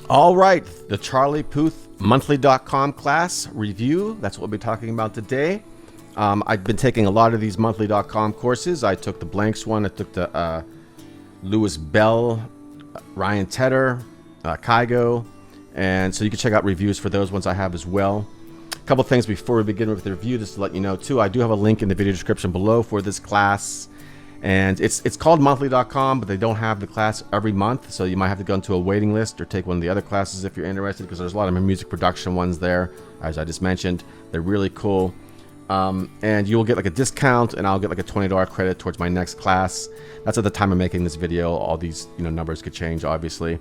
All right, the Charlie Puth monthly.com class review. That's what we'll be talking about today. I've been taking a lot of these monthly.com courses. I took the Blanks one. I took the Lewis Bell, Ryan Tedder, Kygo. And so you can check out reviews for those ones I have as well. A couple things before we begin with the review, just to let you know too, I do have a link in the video description below for this class. And it's called monthly.com, but they don't have the class every month. So you might have to go into a waiting list or take one of the other classes if you're interested, because there's a lot of music production ones there, as I just mentioned. They're really cool. And you'll get like a discount, and I'll get like a $20 credit towards my next class. That's at the time of making this video. All these numbers could change, obviously.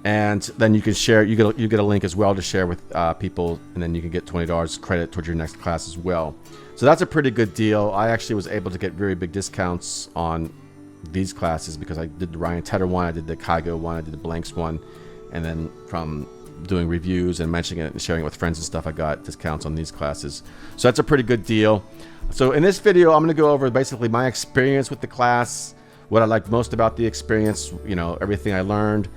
And then you can share. You get a link as well to share with people, and then you can get $20 credit towards your next class as well. So that's a pretty good deal. I actually was able to get very big discounts on these classes because I did the Ryan Tedder one, I did the Kygo one, I did the Blanks one, and then from doing reviews and mentioning it and sharing it with friends and stuff, I got discounts on these classes. So that's a pretty good deal. So in this video, I'm going to go over basically my experience with the class, what I liked most about the experience, everything I learned,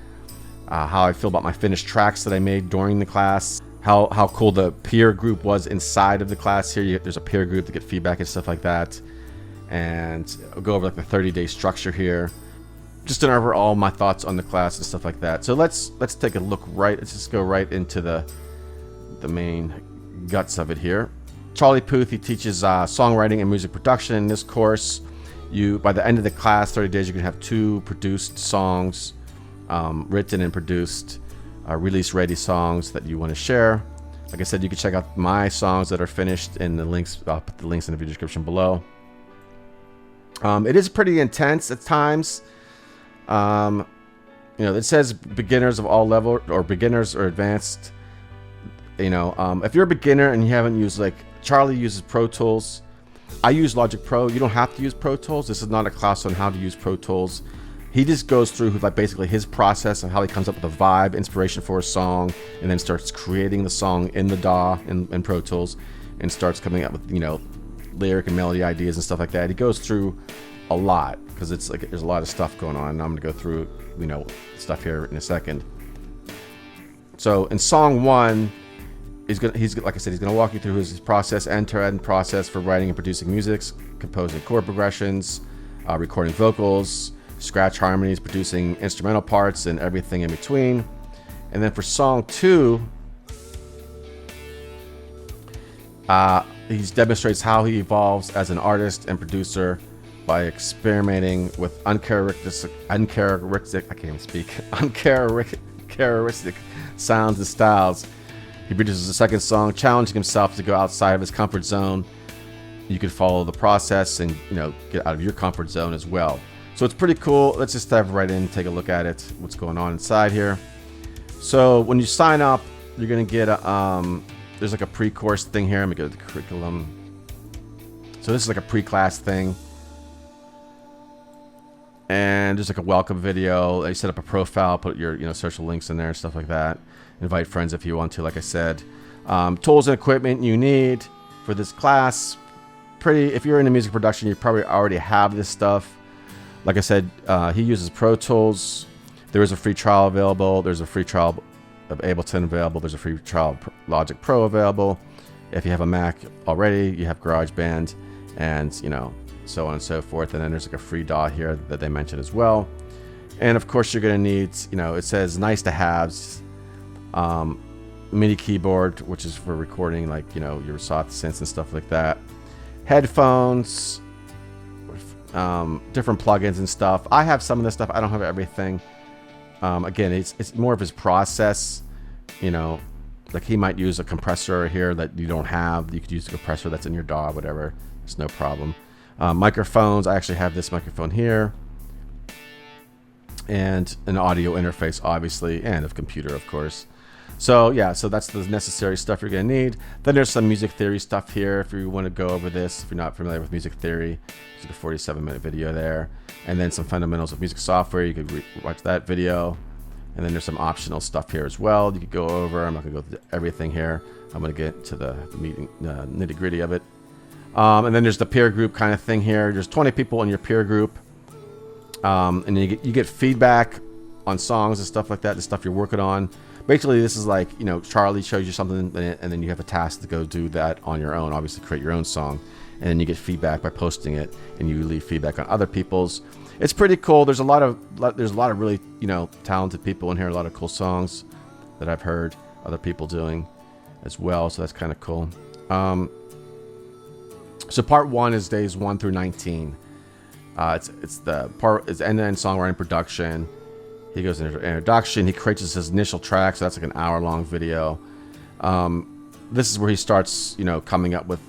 how I feel about my finished tracks that I made during the class, how cool the peer group was inside of the class here. There's a peer group to get feedback and stuff like that. And I'll go over like the 30-day structure here. Just an overall my thoughts on the class and stuff like that. So let's take a look let's just go right into the main guts of it here. Charlie Puth, he teaches songwriting and music production in this course. By the end of the class, 30 days, you can have 2 produced songs, written and produced, release ready songs that you want to share. Like I said, you can check out my songs that are finished in the links. I'll put the links in the video description below. It is pretty intense at times. It says beginners of all level, or beginners or advanced. If you're a beginner and you haven't used, like Charlie uses Pro Tools, I use Logic Pro. You don't have to use Pro Tools. This is not a class on how to use Pro Tools. He just goes through like basically his process and how he comes up with a vibe, inspiration for a song, and then starts creating the song in the DAW in Pro Tools, and starts coming up with lyric and melody ideas and stuff like that. He goes through a lot because it's like there's a lot of stuff going on. And I'm gonna go through stuff here in a second. So in song 1, he's like I said, he's gonna walk you through his process, end-to-end process for writing and producing music, composing chord progressions, recording vocals, scratch harmonies, producing instrumental parts, and everything in between. And then for song 2, he demonstrates how he evolves as an artist and producer by experimenting with uncharacteristic sounds and styles. He produces a second song, challenging himself to go outside of his comfort zone. You can follow the process and get out of your comfort zone as well. So it's pretty cool. Let's just dive right in and take a look at it, what's going on inside here. So when you sign up, you're gonna get there's like a pre-course thing here. Let me go to the curriculum. So this is like a pre-class thing. And there's like a welcome video. You set up a profile, put your social links in there, stuff like that. Invite friends if you want to, like I said. Tools and equipment you need for this class. If you're into music production, you probably already have this stuff. Like I said, he uses Pro Tools. There is a free trial available. There's a free trial of Ableton available. There's a free trial of Logic Pro available. If you have a Mac already, you have GarageBand, and so on and so forth. And then there's like a free DAW here that they mentioned as well. And of course, you're gonna need, it says nice to haves, MIDI keyboard, which is for recording like your soft synths and stuff like that. Headphones. Different plugins and stuff. I have some of this stuff. I don't have everything. Again, it's more of his process. Like he might use a compressor here that you don't have. You could use a compressor that's in your DAW, whatever. It's no problem. Microphones. I actually have this microphone here, and an audio interface, obviously, and a computer, of course. So yeah, so that's the necessary stuff you're gonna need. Then there's some music theory stuff here if you want to go over this. If you're not familiar with music theory, there's a 47-minute video there. And then some fundamentals of music software. You could watch that video. And then there's some optional stuff here as well you could go over. I'm not gonna go through everything here. I'm gonna get to the nitty-gritty of it. And then there's the peer group kind of thing here. There's 20 people in your peer group. And you get feedback on songs and stuff like that, the stuff you're working on. Basically, this is like, you know, Charlie shows you something, and then you have a task to go do that on your own. Obviously, create your own song, and then you get feedback by posting it, and you leave feedback on other people's. It's pretty cool. There's a lot of really, you know, talented people in here. A lot of cool songs that I've heard other people doing as well. So that's kind of cool. So part 1 is days 1 through 19. It's the part is end-to-end songwriting production. He goes into introduction. He creates his initial track, so that's like an hour-long video. This is where he starts, you know, coming up with,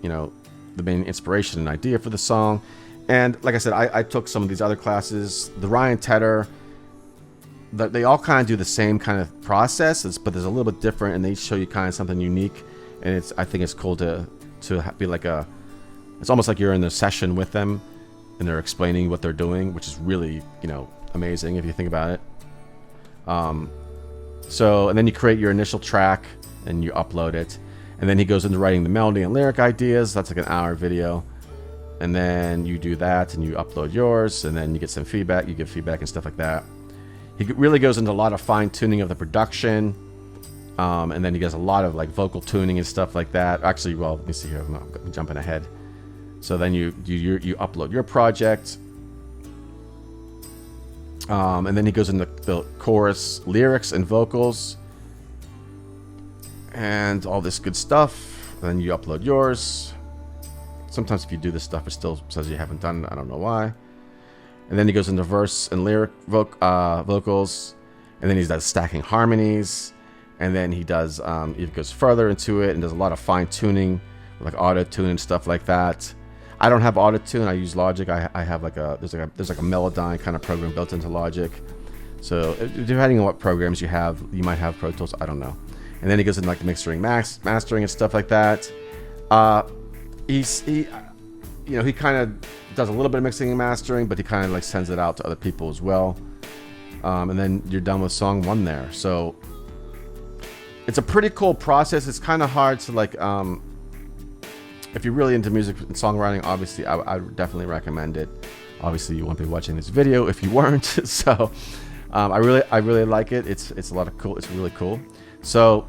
you know, the main inspiration and idea for the song. And like I said, I took some of these other classes. The Ryan Tedder, they all kind of do the same kind of process, but there's a little bit different, and they show you kind of something unique. And I think it's cool to be like it's almost like you're in the session with them, and they're explaining what they're doing, which is really, you know, amazing if you think about it. So, and then you create your initial track and you upload it, and then he goes into writing the melody and lyric ideas. That's like an hour video, and then you do that and you upload yours, and then you get some feedback. You give feedback and stuff like that. He really goes into a lot of fine tuning of the production, and then he does a lot of like vocal tuning and stuff like that. Actually, well, let me see here. I'm jumping ahead. So then you upload your project. And then he goes into the chorus, lyrics, and vocals, and all this good stuff. And then you upload yours. Sometimes if you do this stuff, it still says you haven't done it. I don't know why. And then he goes into verse and lyric vocals, and then he does stacking harmonies, and then he does he goes further into it and does a lot of fine tuning, like auto tune and stuff like that. I don't have auto tune. I use Logic. I have like there's like a Melodyne kind of program built into Logic. So depending on what programs you have, you might have Pro Tools. I don't know. And then he goes into like mixing, mastering and stuff like that. He kind of does a little bit of mixing and mastering, but he kind of like sends it out to other people as well. And then you're done with song 1 there. So it's a pretty cool process. It's kind of hard to like. If you're really into music and songwriting, obviously, I would definitely recommend it. Obviously, you won't be watching this video if you weren't. So, I really like it. It's a lot of cool. It's really cool. So,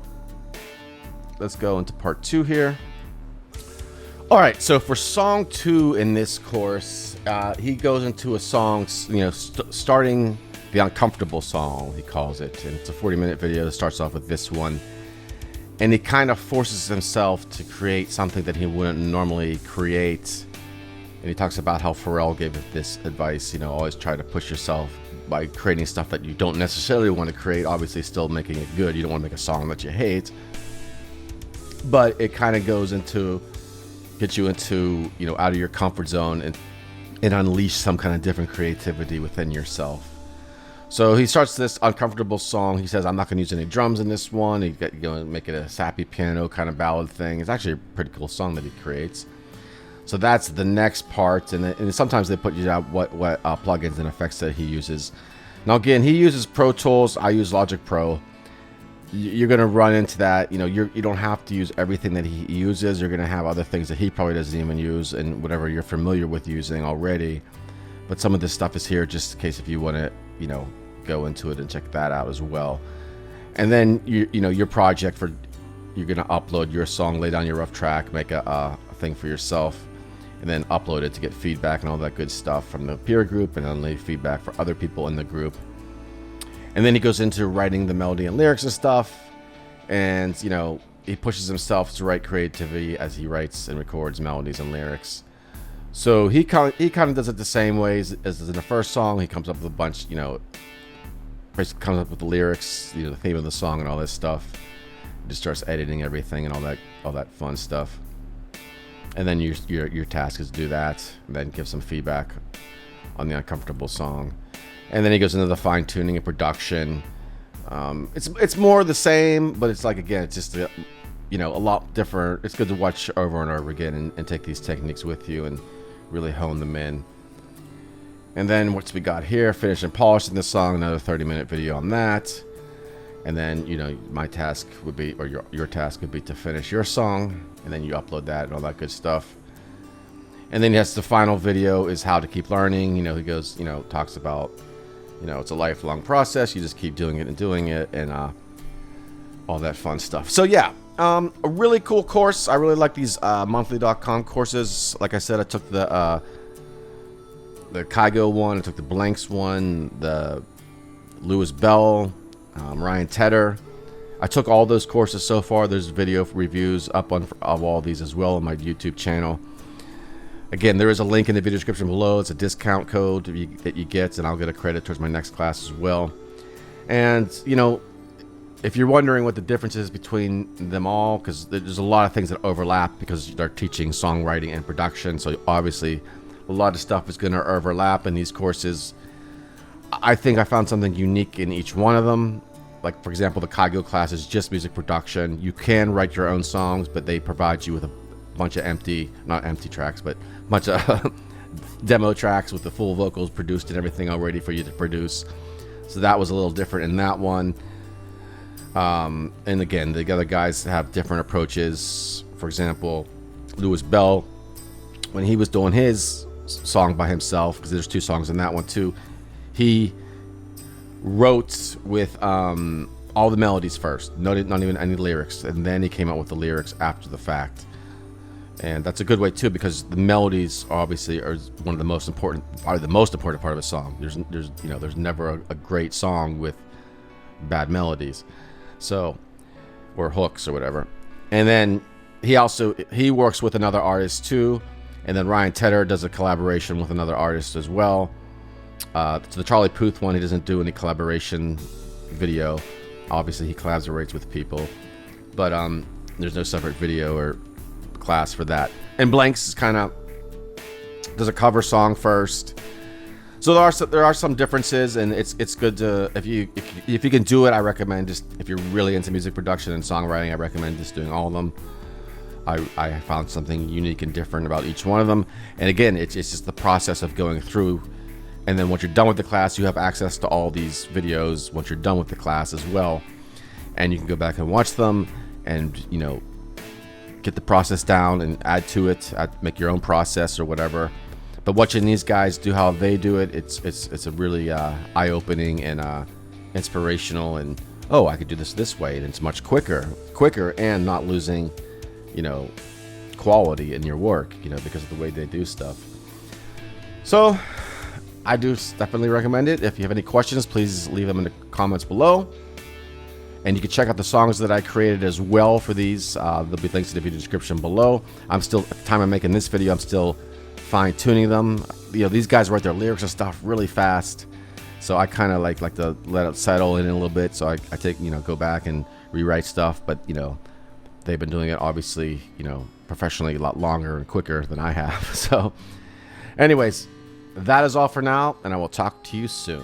let's go into part 2 here. All right. So for song 2 in this course, he goes into a song, you know, starting the uncomfortable song, he calls it, and it's a 40-minute video that starts off with this one. And he kind of forces himself to create something that he wouldn't normally create. And he talks about how Pharrell gave this advice, you know, always try to push yourself by creating stuff that you don't necessarily want to create, obviously still making it good. You don't want to make a song that you hate. But it kind of goes into, get you into, you know, out of your comfort zone and unleash some kind of different creativity within yourself. So he starts this uncomfortable song. He says, I'm not going to use any drums in this one. He's going to make it a sappy piano kind of ballad thing. It's actually a pretty cool song that he creates. So that's the next part. And sometimes they put you out what plugins and effects that he uses. Now, again, he uses Pro Tools. I use Logic Pro. You're going to run into that. You know, you don't have to use everything that he uses. You're going to have other things that he probably doesn't even use and whatever you're familiar with using already. But some of this stuff is here just in case if you want to, you know, go into it and check that out as well. And then you know your project you're gonna upload your song, lay down your rough track, make a thing for yourself, and then upload it to get feedback and all that good stuff from the peer group, and then lay feedback for other people in the group. And then he goes into writing the melody and lyrics and stuff, and you know he pushes himself to write creativity as he writes and records melodies and lyrics. So he kind of does it the same way as in the first song. He comes up with a bunch, you know, comes up with the lyrics, you know, the theme of the song and all this stuff. Just starts editing everything and all that fun stuff. And then your task is to do that, and then give some feedback on the uncomfortable song. And then he goes into the fine tuning and production. It's more the same, but it's like, again, it's just you know, a lot different. It's good to watch over and over again and take these techniques with you and really hone them in. And then what's we got here, finish and polishing the song, another 30-minute video on that. And then, you know, my task would be, or your task would be to finish your song, and then you upload that and all that good stuff. And then yes, the final video is how to keep learning. You know, he goes, you know, talks about, You know, it's a lifelong process. You just keep doing it and doing it, and all that fun stuff. So yeah, a really cool course. I really like these monthly.com courses. Like I said, I took the Kygo one, I took the Blanks one, the Lewis Bell, Ryan Tedder. I took all those courses so far. There's video reviews up of all these as well on my YouTube channel. Again, there is a link in the video description below. It's a discount code that you get, and I'll get a credit towards my next class as well. And, you know, if you're wondering what the difference is between them all, because there's a lot of things that overlap because they're teaching songwriting and production, so obviously a lot of stuff is going to overlap in these courses. I think I found something unique in each one of them. Like, for example, the Kygo class is just music production. You can write your own songs, but they provide you with a bunch of not empty tracks, but a bunch of demo tracks with the full vocals produced and everything all ready for you to produce. So that was a little different in that one. And again, the other guys have different approaches. For example, Lewis Bell, when he was doing his song by himself, because there's 2 songs in that one too, he wrote with all the melodies first, not even any lyrics, and then he came out with the lyrics after the fact. And that's a good way too, because the melodies obviously are one of the most important, probably the most important part of a song. There's never a great song with bad melodies, so, or hooks or whatever. And then he works with another artist too, and then Ryan Tedder does a collaboration with another artist as well. So the Charlie Puth one, he doesn't do any collaboration video. Obviously he collaborates with people, but there's no separate video or class for that. And Blanks is kind of does a cover song first. So there are some differences, and it's good to, if you can do it, I recommend, just if you're really into music production and songwriting, I recommend just doing all of them. I found something unique and different about each one of them. And again, it's just the process of going through, and then once you're done with the class, you have access to all these videos once you're done with the class as well, and you can go back and watch them and, you know, get the process down and add to it, make your own process or whatever. But watching these guys do how they do it, it's a really eye-opening and inspirational, and I could do this way, and it's much quicker and not losing, you know, quality in your work, you know, because of the way they do stuff. So I do definitely recommend it. If you have any questions, please leave them in the comments below. And you can check out the songs that I created as well for these. There'll be links in the video description below. I'm still, at the time I'm making this video, I'm still fine-tuning them. You know, these guys write their lyrics and stuff really fast, so I kind of like to let it settle in a little bit. So I take, you know, go back and rewrite stuff. But, you know, they've been doing it obviously, you know, professionally a lot longer and quicker than I have. So anyways, that is all for now, and I will talk to you soon.